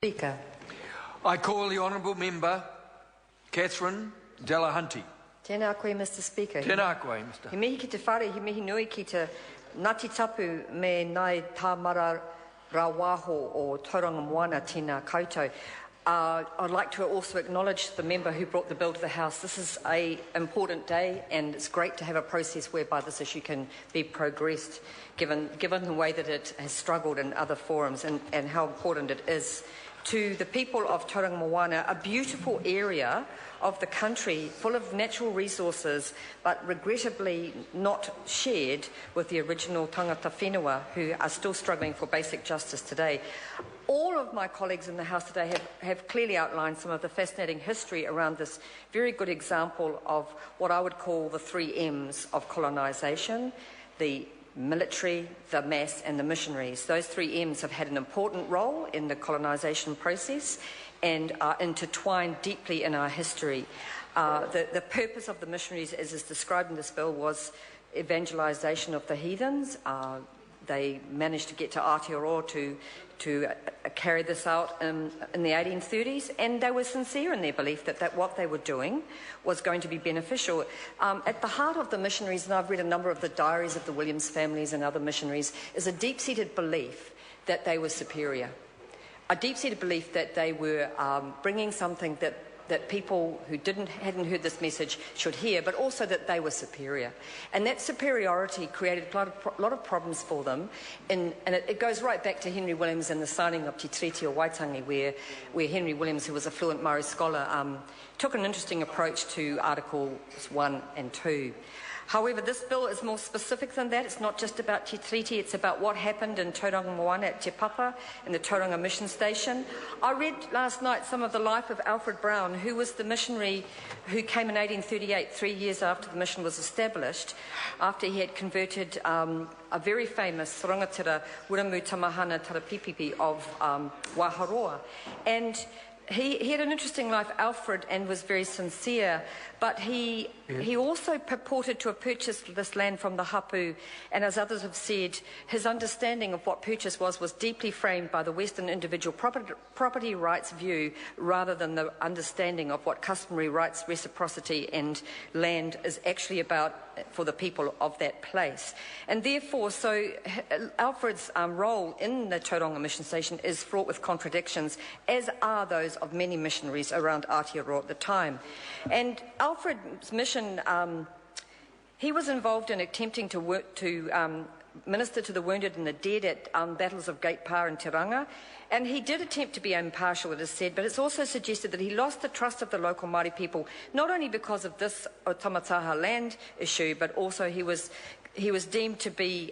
Speaker. I call the Honourable Member Catherine Delahunty. Tēnā koe, Mr. Speaker. Tēnā koe, Mr. He mihi ki te whare, he mihi nui ki te ngati tapu me nai tāmara rawaho o Tauranga Moana tēnā koutou. I'd like to also acknowledge the member who brought the bill to the House. This is an important day, and it's great to have a process whereby this issue can be progressed, given the way that it has struggled in other forums and how important it is to the people of Tauranga Moana, a beautiful area of the country full of natural resources, but regrettably not shared with the original tangata whenua who are still struggling for basic justice today. All of my colleagues in the House today have clearly outlined some of the fascinating history around this very good example of what I would call the 3 M's of colonisation: the military, the mass and the missionaries. Those 3 M's have had an important role in the colonisation process and are intertwined deeply in our history. The purpose of the missionaries, as is described in this bill, was evangelisation of the heathens. They managed to get to Aotearoa to carry this out in the 1830s, and they were sincere in their belief that what they were doing was going to be beneficial. At the heart of the missionaries, and I've read a number of the diaries of the Williams families and other missionaries, is a deep-seated belief that they were superior, a deep-seated belief that they were bringing something that people who hadn't heard this message should hear, but also that they were superior. And that superiority created a lot of problems for them. And it goes right back to Henry Williams and the signing of Te Treaty o Waitangi, where Henry Williams, who was a fluent Maori scholar, took an interesting approach to Articles 1 and 2. However, this bill is more specific than that. It's not just about Te Treaty, it's about what happened in Tauranga Moana at Te Papa in the Tauranga Mission Station. I read last night some of the life of Alfred Brown, who was the missionary who came in 1838, 3 years after the mission was established, after he had converted a very famous rangatira Wiramu Tamahana Tarapipipi of Waharoa. And he had an interesting life, Alfred, and was very sincere, but he also purported to have purchased this land from the hapu, and as others have said, his understanding of what purchase was deeply framed by the Western individual property rights view rather than the understanding of what customary rights, reciprocity and land is actually about for the people of that place. And therefore, so Alfred's role in the Tauranga Mission Station is fraught with contradictions, as are those of many missionaries around Aotearoa at the time. And Alfred's mission, he was involved in attempting to minister to the wounded and the dead at battles of Gate Pa and Te Ranga, and he did attempt to be impartial, it is said, but it's also suggested that he lost the trust of the local Māori people, not only because of this Otamataha land issue, but also he was deemed to be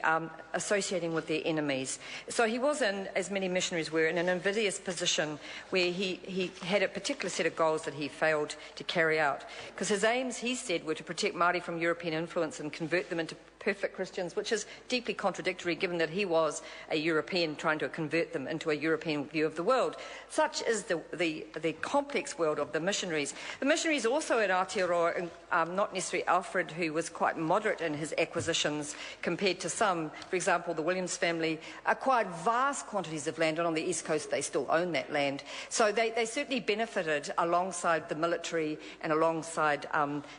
associating with their enemies. So he was in, as many missionaries were, in an invidious position where he had a particular set of goals that he failed to carry out. Because his aims, he said, were to protect Māori from European influence and convert them into perfect Christians, which is deeply contradictory given that he was a European trying to convert them into a European view of the world. Such is the complex world of the missionaries. The missionaries also in Aotearoa, not necessarily Alfred, who was quite moderate in his acquisitions compared to some. For example, the Williams family acquired vast quantities of land, and on the East Coast they still own that land. So they certainly benefited alongside the military and alongside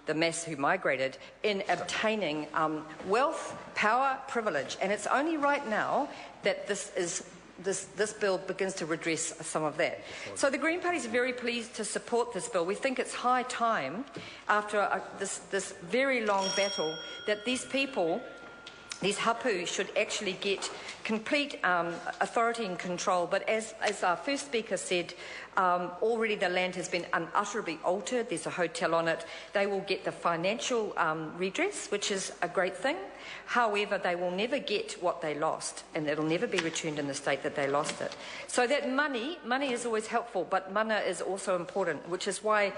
the mass who migrated in obtaining wealth, power, privilege, and it's only right now that this bill begins to redress some of that. So the Green Party is very pleased to support this bill. We think it's high time, after this very long battle, that these people, these hapu, should actually get complete authority and control. But as our first speaker said, already the land has been unutterably altered. There's a hotel on it. They will get the financial redress, which is a great thing. However, they will never get what they lost, and it'll never be returned in the state that they lost it. So that money is always helpful, but mana is also important, which is why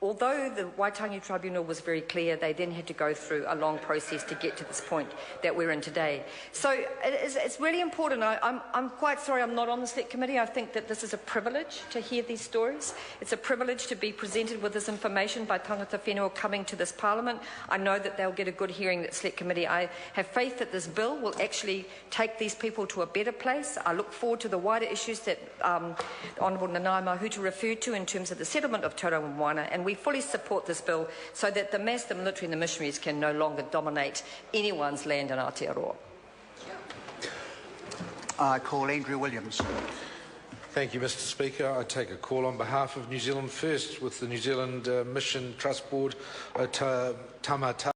although the Waitangi Tribunal was very clear, they then had to go through a long process to get to this point that we're in today. So it's really important. I'm quite sorry I'm not on the Select Committee. I think that this is a privilege to hear these stories. It's a privilege to be presented with this information by tangata whenua coming to this Parliament. I know that they'll get a good hearing at Select Committee. I have faith that this bill will actually take these people to a better place. I look forward to the wider issues that Honourable Nanaia Mahuta referred to in terms of the settlement of Tauranga Moana, and we fully support this bill so that the mass, the military and the missionaries can no longer dominate anyone's land in Aotearoa. I call Andrew Williams. Thank you, Mr. Speaker. I take a call on behalf of New Zealand First with the New Zealand Mission Trust Board, Otamataha.